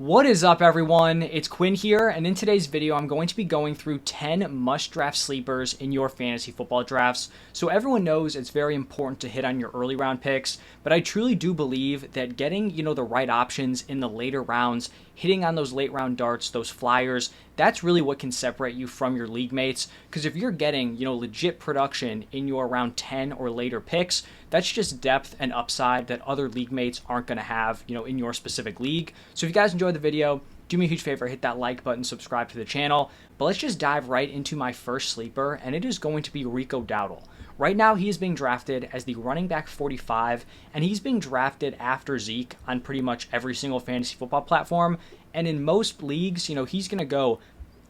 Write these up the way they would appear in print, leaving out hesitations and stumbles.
What is up, everyone? It's Quinn here, and in today's video, I'm going to be going through 10 must-draft sleepers in your fantasy football drafts. So everyone knows it's very important to hit on your early round picks, but I truly do believe that getting, the right options in the later rounds, hitting on those late round darts, those flyers, that's really what can separate you from your league mates. Because if you're getting, legit production in your round 10 or later picks, that's just depth and upside that other league mates aren't going to have, in your specific league. So if you guys enjoyed the video, do me a huge favor, hit that like button, subscribe to the channel. But let's just dive right into my first sleeper, and it is going to be Rico Dowdle. Right now, he is being drafted as the running back 45, and he's being drafted after Zeke on pretty much every single fantasy football platform. And in most leagues, he's going to go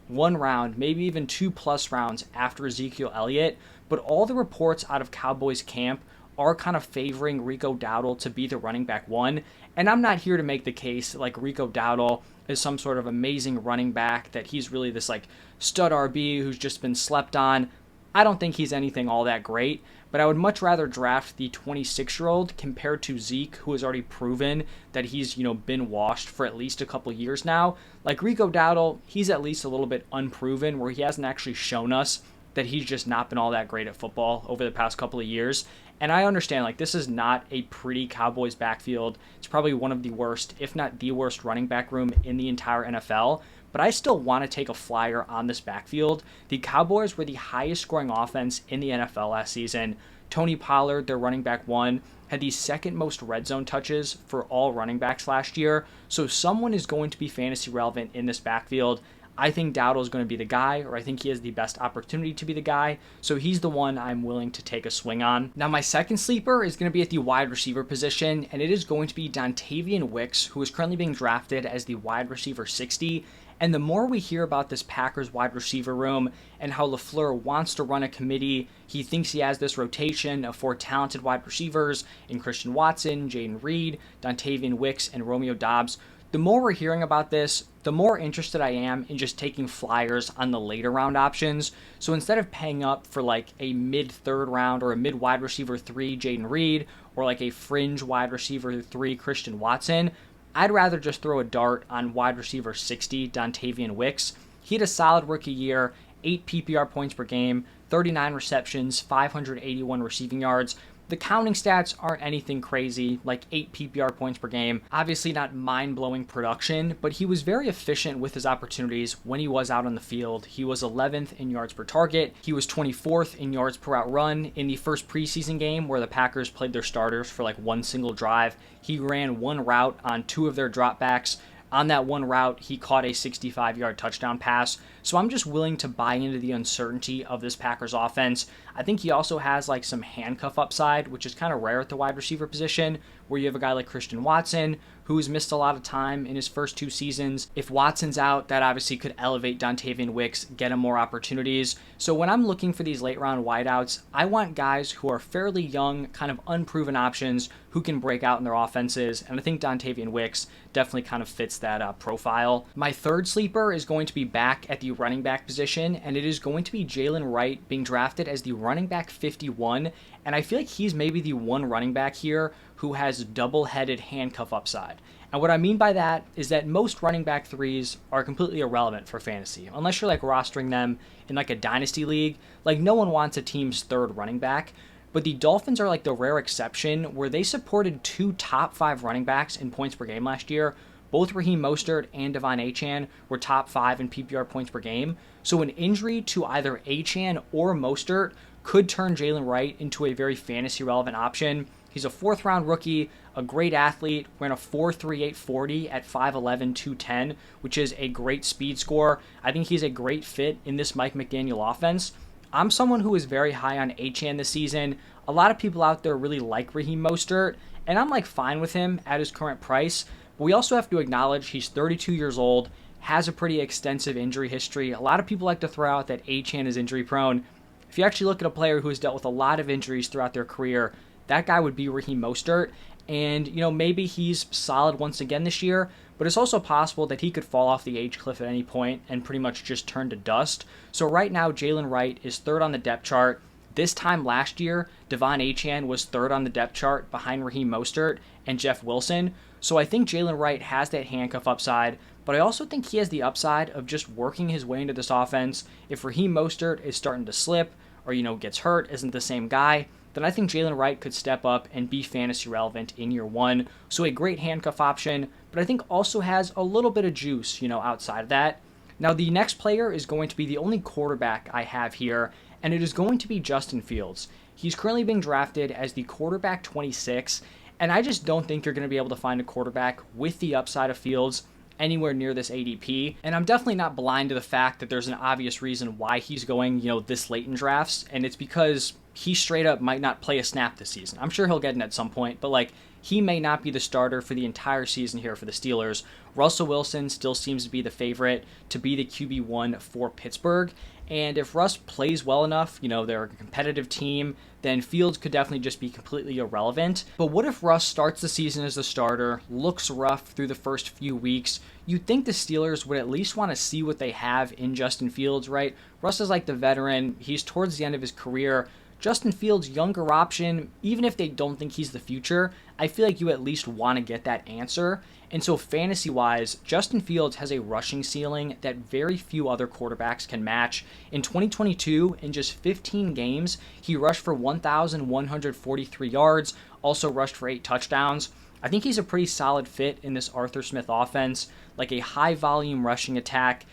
one round, maybe even 2+ rounds after Ezekiel Elliott. But all the reports out of Cowboys camp are kind of favoring Rico Dowdle to be the running back one. And I'm not here to make the case like Rico Dowdle is some sort of amazing running back, that he's really this like stud RB who's just been slept on. I don't think he's anything all that great, but I would much rather draft the 26-year-old compared to Zeke, who has already proven that he's, been washed for at least a couple years now. Like Rico Dowdle, he's at least a little bit unproven, where he hasn't actually shown us that he's just not been all that great at football over the past couple of years. And I understand, this is not a pretty Cowboys backfield. It's probably one of the worst, if not the worst, running back room in the entire NFL. But I still want to take a flyer on this backfield. The Cowboys were the highest scoring offense in the NFL last season. Tony Pollard, their running back one, had the second most red zone touches for all running backs last year. So someone is going to be fantasy relevant in this backfield. I think Dowdle is going to be the guy, or I think he has the best opportunity to be the guy. So he's the one I'm willing to take a swing on. Now, my second sleeper is going to be at the wide receiver position, and it is going to be Dontayvion Wicks, who is currently being drafted as the wide receiver 60. And the more we hear about this Packers wide receiver room and how LaFleur wants to run a committee, he thinks he has this rotation of 4 talented wide receivers in Christian Watson, Jaylen Wright, Dontayvion Wicks, and Romeo Doubs. The more we're hearing about this, the more interested I am in just taking flyers on the later round options. So instead of paying up for like a mid-third round or a mid-wide receiver 3 Jaylen Wright, or like a fringe wide receiver 3 Christian Watson, I'd rather just throw a dart on wide receiver 60 Dontayvion Wicks. He had a solid rookie year, 8 PPR points per game, 39 receptions, 581 receiving yards. The counting stats aren't anything crazy, like 8 PPR points per game. Obviously not mind-blowing production, but he was very efficient with his opportunities when he was out on the field. He was 11th in yards per target. He was 24th in yards per route run. In the first preseason game where the Packers played their starters for like one single drive, he ran one route on 2 of their dropbacks. On that one route, he caught a 65-yard touchdown pass. So I'm just willing to buy into the uncertainty of this Packers offense. I think he also has like some handcuff upside, which is kind of rare at the wide receiver position, where you have a guy like Christian Watson, who's missed a lot of time in his first 2 seasons. If Watson's out, that obviously could elevate Dontayvion Wicks, get him more opportunities. So when I'm looking for these late round wideouts, I want guys who are fairly young, kind of unproven options, who can break out in their offenses. And I think Dontayvion Wicks definitely kind of fits that profile. My third sleeper is going to be back at the running back position, and it is going to be Jaylen Wright, being drafted as the running back 51. And I feel like he's maybe the one running back here who has double-headed handcuff upside. And what I mean by that is that most running back 3s are completely irrelevant for fantasy, unless you're like rostering them in like a dynasty league. Like no one wants a team's 3rd running back. But the Dolphins are like the rare exception, where they supported 2 top 5 running backs in points per game last year. Both Raheem Mostert and Devon Achane were top 5 in PPR points per game. So an injury to either Achane or Mostert could turn Jaylen Wright into a very fantasy relevant option. He's a 4th round rookie, a great athlete, ran a 4.38 40 at 5'11", 210, which is a great speed score. I think he's a great fit in this Mike McDaniel offense. I'm someone who is very high on Achane this season. A lot of people out there really like Raheem Mostert, and I'm like fine with him at his current price. But we also have to acknowledge he's 32 years old, has a pretty extensive injury history. A lot of people like to throw out that Achane is injury prone. If you actually look at a player who has dealt with a lot of injuries throughout their career, that guy would be Raheem Mostert. And, maybe he's solid once again this year, but it's also possible that he could fall off the age cliff at any point and pretty much just turn to dust. So right now, Jaylen Wright is 3rd on the depth chart. This time last year, Devon Achane was 3rd on the depth chart behind Raheem Mostert and Jeff Wilson. So I think Jaylen Wright has that handcuff upside, but I also think he has the upside of just working his way into this offense. If Raheem Mostert is starting to slip or, gets hurt, isn't the same guy, then I think Jaylen Wright could step up and be fantasy relevant in year one. So a great handcuff option, but I think also has a little bit of juice, outside of that. Now, the next player is going to be the only quarterback I have here, and it is going to be Justin Fields. He's currently being drafted as the quarterback 26, and I just don't think you're going to be able to find a quarterback with the upside of Fields anywhere near this ADP. And I'm definitely not blind to the fact that there's an obvious reason why he's going, this late in drafts, and it's because he straight up might not play a snap this season. I'm sure he'll get in at some point, but he may not be the starter for the entire season here for the Steelers. Russell Wilson still seems to be the favorite to be the QB1 for Pittsburgh. And if Russ plays well enough, they're a competitive team, then Fields could definitely just be completely irrelevant. But what if Russ starts the season as the starter, looks rough through the first few weeks? You'd think the Steelers would at least want to see what they have in Justin Fields, right? Russ is like the veteran. He's towards the end of his career. Justin Fields, younger option, even if they don't think he's the future, I feel like you at least want to get that answer. And so fantasy-wise, Justin Fields has a rushing ceiling that very few other quarterbacks can match. In 2022, in just 15 games, he rushed for 1,143 yards, also rushed for 8 touchdowns. I think he's a pretty solid fit in this Arthur Smith offense, like a high-volume rushing attack.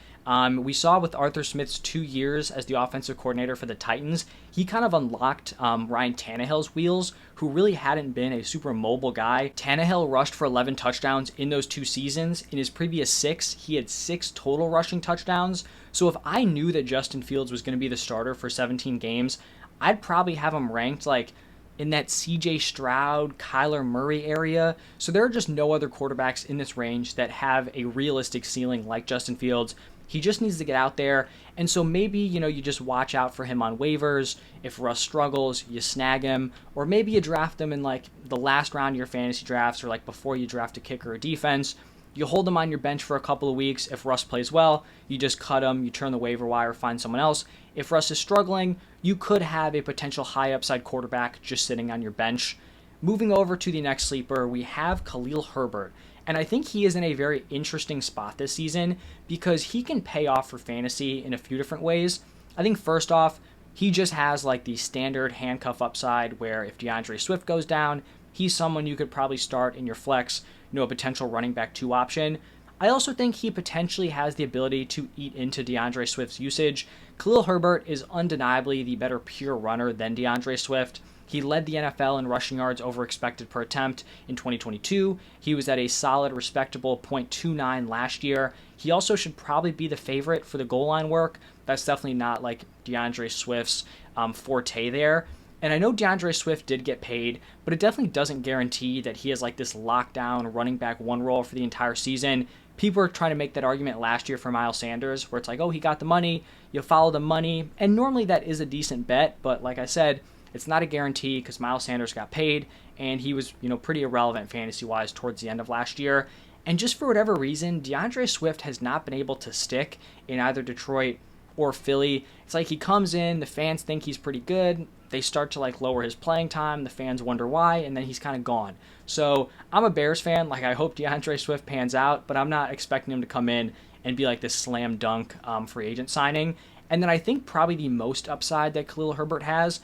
We saw with Arthur Smith's 2 years as the offensive coordinator for the Titans, he kind of unlocked Ryan Tannehill's wheels, who really hadn't been a super mobile guy. Tannehill rushed for 11 touchdowns in those 2 seasons. In his previous 6, he had 6 total rushing touchdowns. So if I knew that Justin Fields was going to be the starter for 17 games, I'd probably have him ranked in that CJ Stroud, Kyler Murray area. So there are just no other quarterbacks in this range that have a realistic ceiling like Justin Fields. He just needs to get out there. And so maybe, you just watch out for him on waivers. If Russ struggles, you snag him. Or maybe you draft him in the last round of your fantasy drafts, or before you draft a kicker or defense. You hold him on your bench for a couple of weeks. If Russ plays well, you just cut him, you turn the waiver wire, find someone else. If Russ is struggling, you could have a potential high upside quarterback just sitting on your bench. Moving over to the next sleeper, we have Khalil Herbert. And I think he is in a very interesting spot this season because he can pay off for fantasy in a few different ways. I think first off, he just has the standard handcuff upside where if DeAndre Swift goes down, he's someone you could probably start in your flex, a potential running back 2 option. I also think he potentially has the ability to eat into DeAndre Swift's usage. Khalil Herbert is undeniably the better pure runner than DeAndre Swift. He led the NFL in rushing yards over expected per attempt in 2022. He was at a solid, respectable .29 last year. He also should probably be the favorite for the goal line work. That's definitely not DeAndre Swift's forte there. And I know DeAndre Swift did get paid, but it definitely doesn't guarantee that he has this lockdown running back 1 role for the entire season. People were trying to make that argument last year for Miles Sanders, where it's oh, he got the money, you follow the money. And normally that is a decent bet, but like I said, it's not a guarantee because Miles Sanders got paid and he was, pretty irrelevant fantasy-wise towards the end of last year. And just for whatever reason, DeAndre Swift has not been able to stick in either Detroit or Philly. It's he comes in, the fans think he's pretty good. They start to lower his playing time. The fans wonder why, and then he's kind of gone. So I'm a Bears fan. I hope DeAndre Swift pans out, but I'm not expecting him to come in and be this slam dunk free agent signing. And then I think probably the most upside that Khalil Herbert has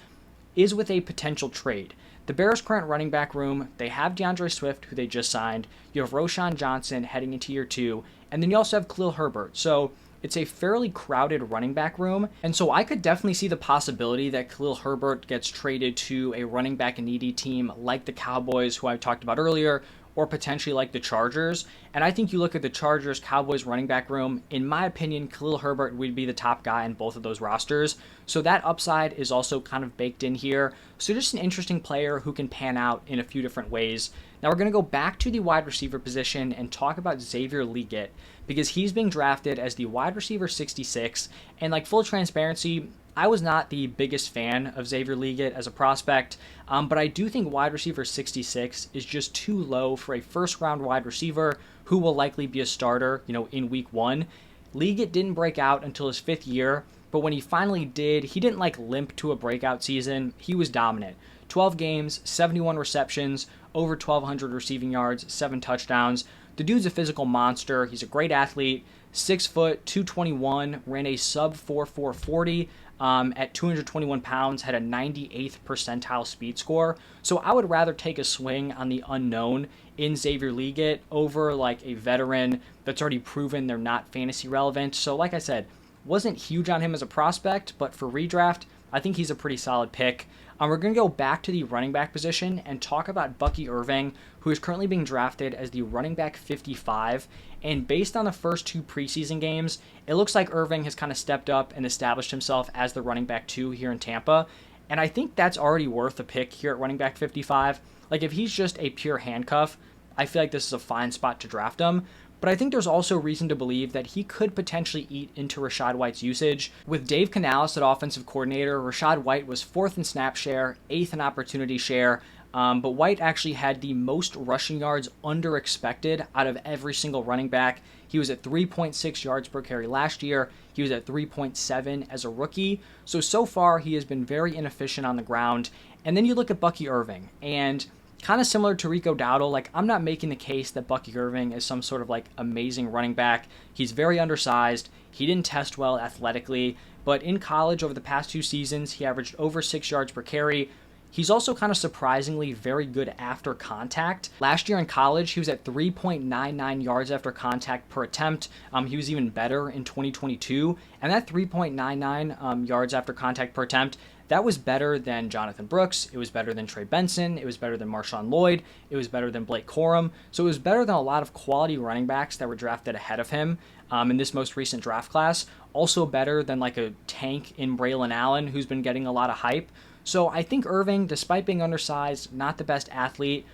is with a potential trade. The Bears' current running back room, they have DeAndre Swift, who they just signed. You have Roschon Johnson heading into year 2, and then you also have Khalil Herbert. So it's a fairly crowded running back room, and so I could definitely see the possibility that Khalil Herbert gets traded to a running back needy team like the Cowboys, who I talked about earlier, or potentially the Chargers. And I think you look at the Chargers, Cowboys running back room, in my opinion, Khalil Herbert would be the top guy in both of those rosters. So that upside is also kind of baked in here. So just an interesting player who can pan out in a few different ways. Now we're going to go back to the wide receiver position and talk about Xavier Legette, because he's being drafted as the wide receiver 66. And full transparency, I was not the biggest fan of Xavier Legette as a prospect, but I do think wide receiver 66 is just too low for a first-round wide receiver who will likely be a starter, in week 1. Legette didn't break out until his 5th year, but when he finally did, he didn't limp to a breakout season. He was dominant. 12 games, 71 receptions, over 1,200 receiving yards, 7 touchdowns. The dude's a physical monster. He's a great athlete. 6 foot, 221, ran a sub 4.40 at 221 pounds, had a 98th percentile speed score. So I would rather take a swing on the unknown in Xavier Legette over like a veteran that's already proven they're not fantasy relevant. So like I said, wasn't huge on him as a prospect, but for redraft, I think he's a pretty solid pick. We're going to go back to the running back position and talk about Bucky Irving, who is currently being drafted as the running back 55. And based on the first 2 preseason games, it looks like Irving has kind of stepped up and established himself as the running back 2 here in Tampa. And I think that's already worth a pick here at running back 55. Like if he's just a pure handcuff, I feel like this is a fine spot to draft him. But I think there's also reason to believe that he could potentially eat into Rachaad White's usage. With Dave Canales at offensive coordinator, Rachaad White was 4th in snap share, 8th in opportunity share, but White actually had the most rushing yards under expected out of every single running back. He was at 3.6 yards per carry last year. He was at 3.7 as a rookie. So far, he has been very inefficient on the ground. And then you look at Bucky Irving, and kind of similar to Rico Dowdle, like I'm not making the case that Bucky Irving is some sort of like amazing running back. He's very undersized. He didn't test well athletically, but in college over the past 2 seasons, he averaged over 6 yards per carry. He's also kind of surprisingly very good after contact. Last year in college, he was at 3.99 yards after contact per attempt. He was even better in 2022. And that 3.99 yards after contact per attempt, that was better than Jonathan Brooks. It was better than Trey Benson. It was better than Marshawn Lloyd. It was better than Blake Corum. So it was better than a lot of quality running backs that were drafted ahead of him in this most recent draft class. Also better than like a tank in Braylon Allen, who's been getting a lot of hype. So I think Irving, despite being undersized, not the best athlete,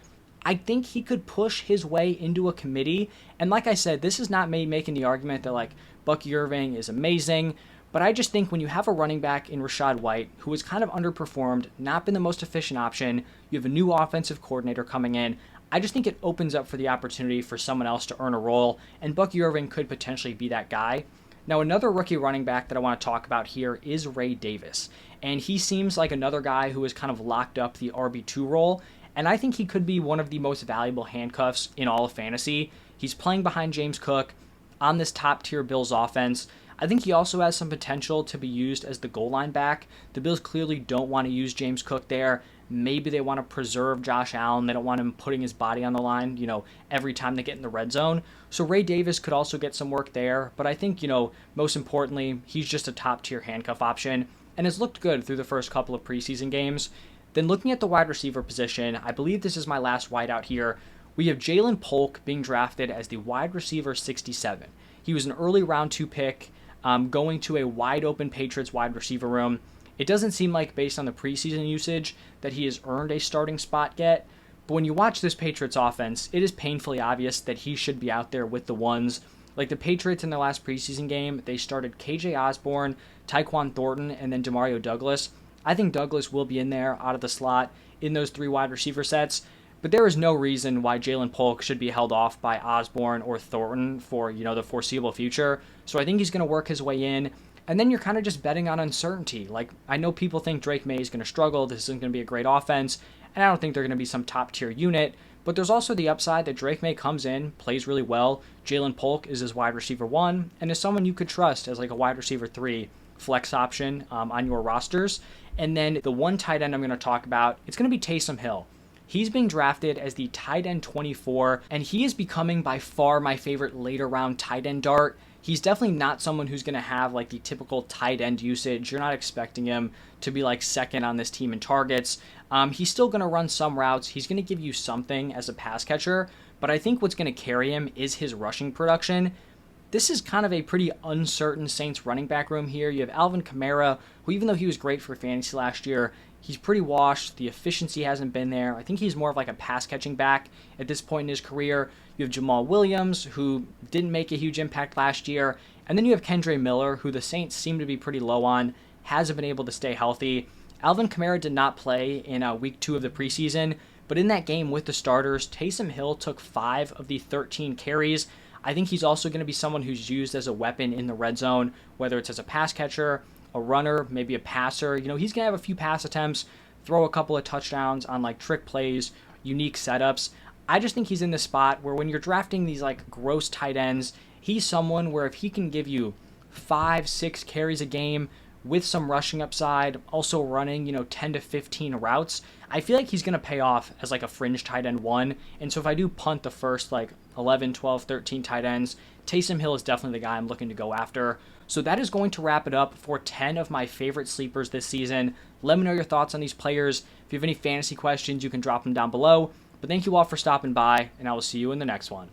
I think he could push his way into a committee. And like I said, this is not me making the argument that like Bucky Irving is amazing, but I just think when you have a running back in Rachaad White, who has kind of underperformed, not been the most efficient option, you have a new offensive coordinator coming in, I just think it opens up for the opportunity for someone else to earn a role, and Bucky Irving could potentially be that guy. Now, another rookie running back that I want to talk about here is Ray Davis, and he seems like another guy who has kind of locked up the RB2 role, and I think he could be one of the most valuable handcuffs in all of fantasy. He's playing behind James Cook on this top-tier Bills offense. I think he also has some potential to be used as the goal line back. The Bills clearly don't want to use James Cook there. Maybe they want to preserve Josh Allen. They don't want him putting his body on the line, every time they get in the red zone. So Ray Davis could also get some work there. But I think, most importantly, he's just a top-tier handcuff option and has looked good through the first couple of preseason games. Then looking at the wide receiver position, I believe this is my last wideout here. We have Jalen Polk being drafted as the wide receiver 67. He was an early round 2 pick, going to a wide open Patriots wide receiver room. It doesn't seem like, based on the preseason usage, that he has earned a starting spot yet. But when you watch this Patriots offense, it is painfully obvious that he should be out there with the ones. Like the Patriots in their last preseason game, they started KJ Osborne, Tyquan Thornton, and then Demario Douglas. I think Douglas will be in there out of the slot in those 3 wide receiver sets. But there is no reason why Jalen Polk should be held off by Osborne or Thornton for, the foreseeable future. So I think he's going to work his way in. And then you're kind of just betting on uncertainty. Like, I know people think Drake May is going to struggle. This isn't going to be a great offense. And I don't think they're going to be some top-tier unit. But there's also the upside that Drake May comes in, plays really well. Jalen Polk is his wide receiver 1 and is someone you could trust as like a wide receiver 3 flex option on your rosters. And then the one tight end I'm going to talk about, it's going to be Taysom Hill. He's being drafted as the tight end 24, and he is becoming by far my favorite later round tight end dart. He's definitely not someone who's going to have like the typical tight end usage. You're not expecting him to be like second on this team in targets. He's still going to run some routes. He's going to give you something as a pass catcher, but I think what's going to carry him is his rushing production. This is kind of a pretty uncertain Saints running back room here. You have Alvin Kamara, who even though he was great for fantasy last year, he's pretty washed. The efficiency hasn't been there. I think he's more of like a pass-catching back at this point in his career. You have Jamal Williams, who didn't make a huge impact last year. And then you have Kendre Miller, who the Saints seem to be pretty low on, hasn't been able to stay healthy. Alvin Kamara did not play in week 2 of the preseason, but in that game with the starters, Taysom Hill took 5 of the 13 carries. I think he's also going to be someone who's used as a weapon in the red zone, whether it's as a pass catcher, a runner, maybe a passer. He's going to have a few pass attempts, throw a couple of touchdowns on like trick plays. unique setups. I just think he's in the spot where when you're drafting these like gross tight ends, he's someone where if he can give you 5-6 carries a game with some rushing upside, also running, 10 to 15 routes, I feel like he's going to pay off as like a fringe tight end one. And so if I do punt the first like 11, 12, 13 tight ends, Taysom Hill is definitely the guy I'm looking to go after. So that is going to wrap it up for 10 of my favorite sleepers this season. Let me know your thoughts on these players. If you have any fantasy questions, you can drop them down below. But thank you all for stopping by, and I will see you in the next one.